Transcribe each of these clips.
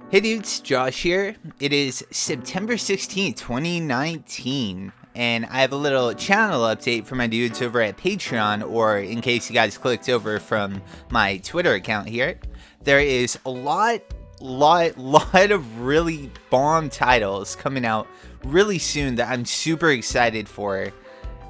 Hey dudes, Josh here. It is September 16th, 2019, and I have a little channel update for my dudes over at Patreon, or in case you guys clicked over from my Twitter account here. There is a lot of really bomb titles coming out really soon that I'm super excited for.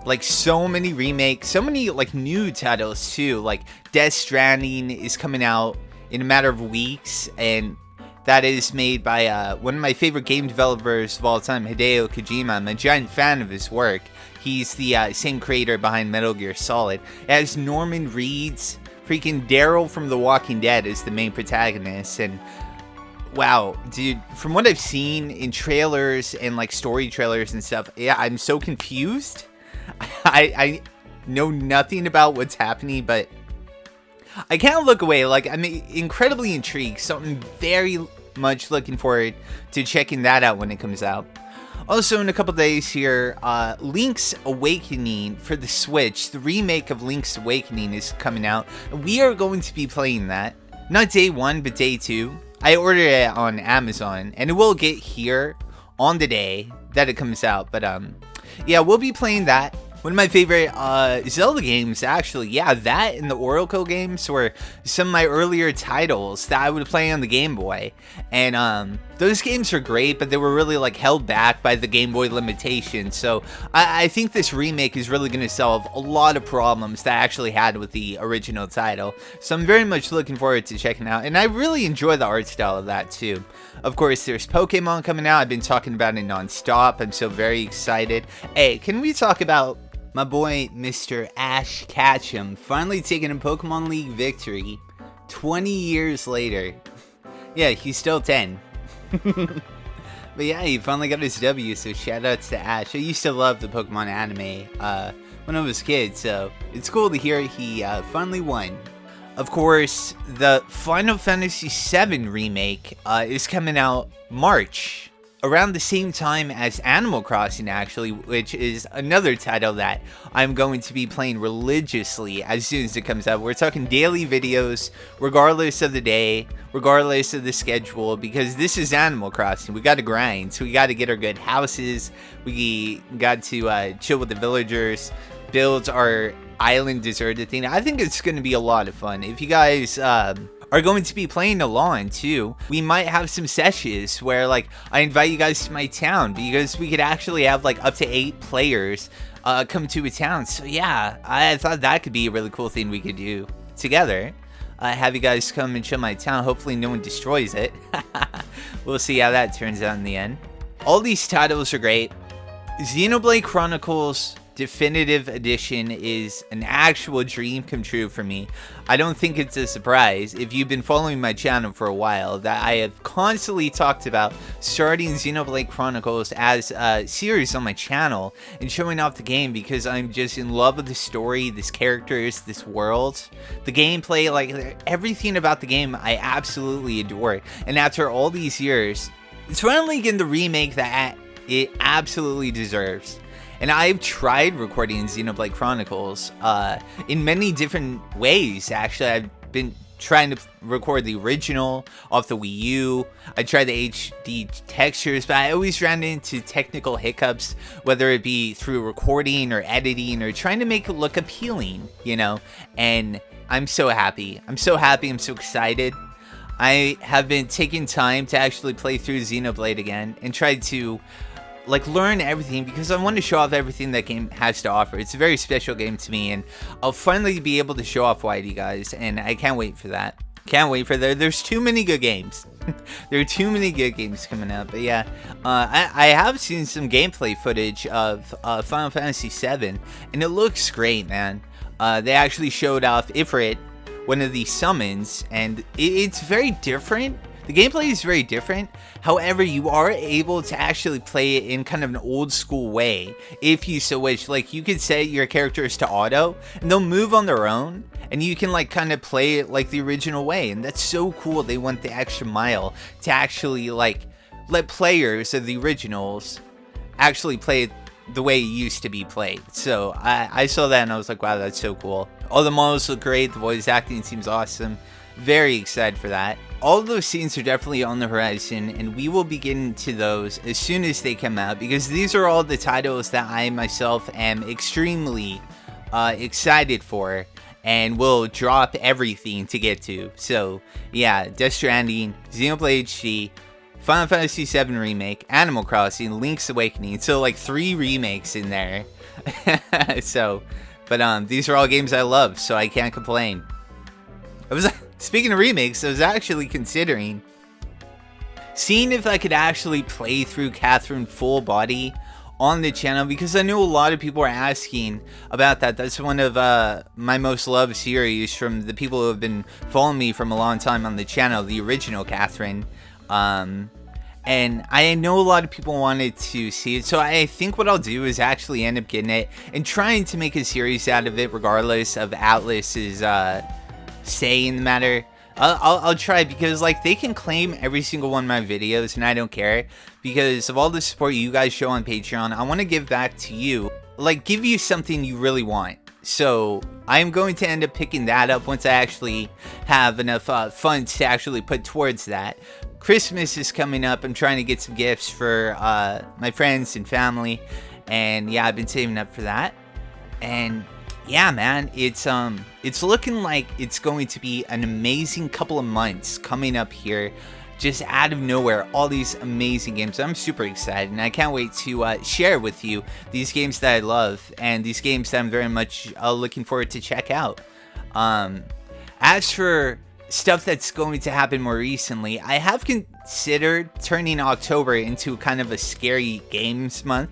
Like, so many remakes, so many like new titles too. Like Death Stranding is coming out in a matter of weeks, and that is made by one of my favorite game developers of all time, Hideo Kojima. I'm a giant fan of his work. He's the same creator behind Metal Gear Solid. It has Norman Reedus, freaking Daryl from The Walking Dead is the main protagonist. And wow, dude, from what I've seen in trailers and like story trailers and stuff, yeah, I'm so confused. I know nothing about what's happening, but I can't look away. Like, I'm incredibly intrigued, so I'm very much looking forward to checking that out when it comes out. Also, in a couple days here, Link's Awakening for the Switch, the remake of Link's Awakening is coming out. We are going to be playing that. Not day one, but day two. I ordered it on Amazon, and it will get here on the day that it comes out. But, yeah, we'll be playing that. One of my favorite Zelda games, actually. Yeah, that and the Oracle games were some of my earlier titles that I would play on the Game Boy. And those games are great, but they were really like held back by the Game Boy limitations. So I think this remake is really going to solve a lot of problems that I actually had with the original title. So I'm very much looking forward to checking it out. And I really enjoy the art style of that too. Of course, there's Pokemon coming out. I've been talking about it non-stop. I'm so very excited. Hey, can we talk about my boy, Mr. Ash Ketchum, finally taking a Pokemon League victory 20 years later. Yeah, he's still 10. But yeah, he finally got his W, so shoutouts to Ash. I used to love the Pokemon anime when I was a kid, so it's cool to hear he finally won. Of course, the Final Fantasy VII remake is coming out March. Around the same time as Animal Crossing, actually, which is another title that I'm going to be playing religiously as soon as it comes out. We're talking daily videos, regardless of the day, regardless of the schedule, because this is Animal Crossing. We got to grind, so we got to get our good houses. We got to chill with the villagers, build our island deserted thing. I think it's going to be a lot of fun. If you guys are going to be playing along too, we might have some sessions where like I invite you guys to my town, because we could actually have like up to 8 players come to a town. So yeah, I thought that could be a really cool thing we could do together. Have you guys come and chill my town. Hopefully no one destroys it. We'll see how that turns out in the end. All these titles are great. Xenoblade Chronicles Definitive Edition is an actual dream come true for me. I don't think it's a surprise if you've been following my channel for a while that I have constantly talked about starting Xenoblade Chronicles as a series on my channel and showing off the game, because I'm just in love with the story, this characters, this world, the gameplay, like everything about the game I absolutely adore. And after all these years, it's finally getting the remake that it absolutely deserves. And I've tried recording Xenoblade Chronicles in many different ways, actually. I've been trying to record the original off the Wii U. I tried the HD textures, but I always ran into technical hiccups, whether it be through recording or editing or trying to make it look appealing, you know? And I'm so happy. I'm so happy. I'm so excited. I have been taking time to actually play through Xenoblade again and try to like learn everything, because I want to show off everything that game has to offer. It's a very special game to me, and I'll finally be able to show off why to you guys, and I can't wait for that. Can't wait for that. There's too many good games. There are too many good games coming out. But yeah, I have seen some gameplay footage of Final Fantasy VII, and it looks great, man. They actually showed off Ifrit, one of the summons, and it's very different. The gameplay is very different. However, you are able to actually play it in kind of an old school way, if you so wish. Like, you could set your characters to auto, and they'll move on their own, and you can like kind of play it like the original way. And that's so cool. They went the extra mile to actually like let players of the originals actually play it the way it used to be played. So I saw that and I was like, wow, that's so cool. All the models look great. The voice acting seems awesome. very excited for that. All of those scenes are definitely on the horizon, and we will be getting to those as soon as they come out, because these are all the titles that I myself am extremely excited for, and will drop everything to get to. So yeah, Death Stranding, Xenoblade HD, Final Fantasy VII Remake, Animal Crossing, Link's Awakening. So like 3 remakes in there. So, but these are all games I love, so I can't complain. Speaking of remakes, I was actually considering seeing if I could actually play through Catherine Full Body on the channel, because I know a lot of people are asking about that. That's one of my most loved series from the people who have been following me from a long time on the channel, the original Catherine. And I know a lot of people wanted to see it, so I think what I'll do is actually end up getting it and trying to make a series out of it, regardless of Atlus's say in the matter. I'll try, because like they can claim every single one of my videos and I don't care, because of all the support you guys show on Patreon. I want to give back to you, like give you something you really want. So I'm going to end up picking that up once I actually have enough funds to actually put towards that. Christmas is coming up. I'm trying to get some gifts for my friends and family, and yeah, I've been saving up for that. And yeah, man, it's looking like it's going to be an amazing couple of months coming up here, just out of nowhere. All these amazing games. I'm super excited, and I can't wait to share with you these games that I love, and these games that I'm very much looking forward to check out. As for stuff that's going to happen more recently, I have considered turning October into kind of a scary games month.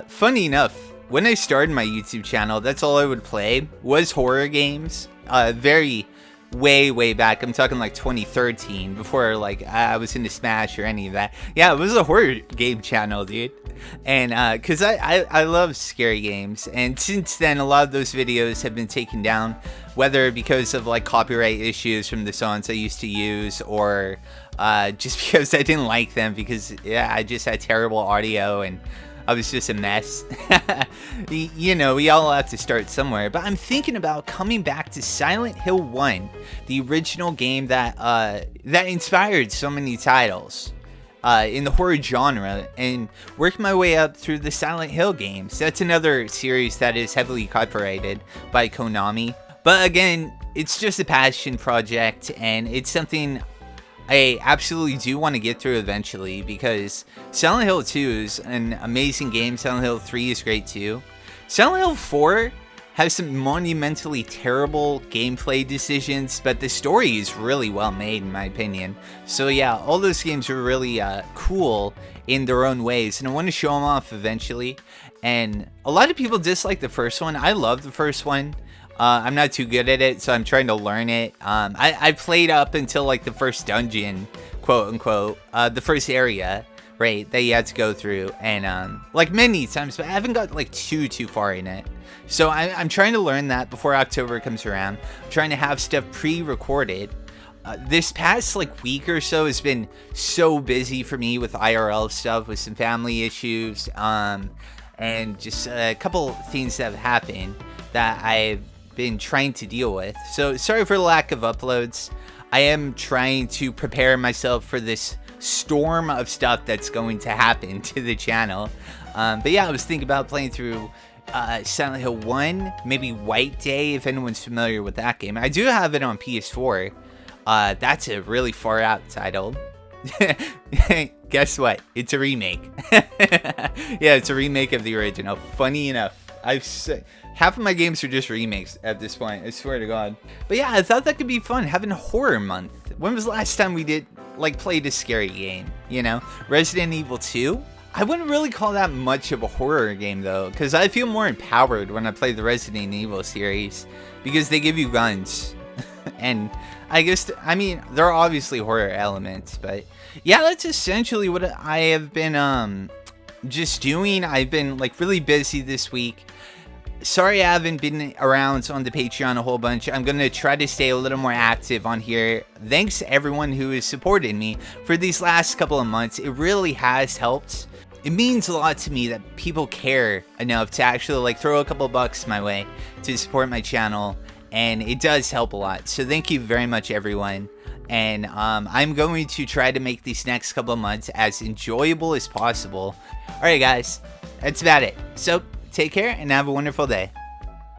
Funny enough, when I started my YouTube channel, that's all I would play was horror games. Way back. I'm talking like 2013, before like I was into Smash or any of that. Yeah, it was a horror game channel, dude. And because I love scary games, and since then a lot of those videos have been taken down, whether because of like copyright issues from the songs I used to use, or just because I didn't like them, because yeah, I just had terrible audio and I was just a mess. You know, we all have to start somewhere. But I'm thinking about coming back to Silent Hill 1, the original game that that inspired so many titles in the horror genre, and work my way up through the Silent Hill games. That's another series that is heavily copyrighted by Konami. But again, it's just a passion project, and it's something I absolutely do want to get through eventually, because Silent Hill 2 is an amazing game. Silent Hill 3 is great too. Silent Hill 4 has some monumentally terrible gameplay decisions, but the story is really well made in my opinion. So yeah, all those games are really cool in their own ways, and I want to show them off eventually. And a lot of people dislike the first one. I love the first one. I'm not too good at it, so I'm trying to learn it. I played up until like the first dungeon, quote unquote, the first area, right, that you had to go through, and like many times, but I haven't got like too far in it. So I'm trying to learn that before October comes around. I'm trying to have stuff pre-recorded. This past like week or so has been so busy for me with IRL stuff, with some family issues, and just a couple things that have happened that I've been trying to deal with. So sorry for the lack of uploads. I am trying to prepare myself for this storm of stuff that's going to happen to the channel. But yeah, I was thinking about playing through Silent Hill 1, maybe White Day, if anyone's familiar with that game. I do have it on PS4. That's a really far out title. Guess what? It's a remake. Yeah, it's a remake of the original. Funny enough, half of my games are just remakes at this point, I swear to God. But yeah, I thought that could be fun, having horror month. When was the last time we did, like, played a scary game, you know? Resident Evil 2? I wouldn't really call that much of a horror game, though, because I feel more empowered when I play the Resident Evil series, because they give you guns. And I guess, I mean, there are obviously horror elements, but yeah, that's essentially what I have been, just doing. I've been, like, really busy this week. Sorry I haven't been around on the Patreon a whole bunch. I'm going to try to stay a little more active on here. Thanks to everyone who has supported me for these last couple of months. It really has helped. It means a lot to me that people care enough to actually like throw a couple bucks my way to support my channel and it does help a lot. So thank you very much, everyone. And I'm going to try to make these next couple of months as enjoyable as possible. Alright guys, that's about it. So take care and have a wonderful day.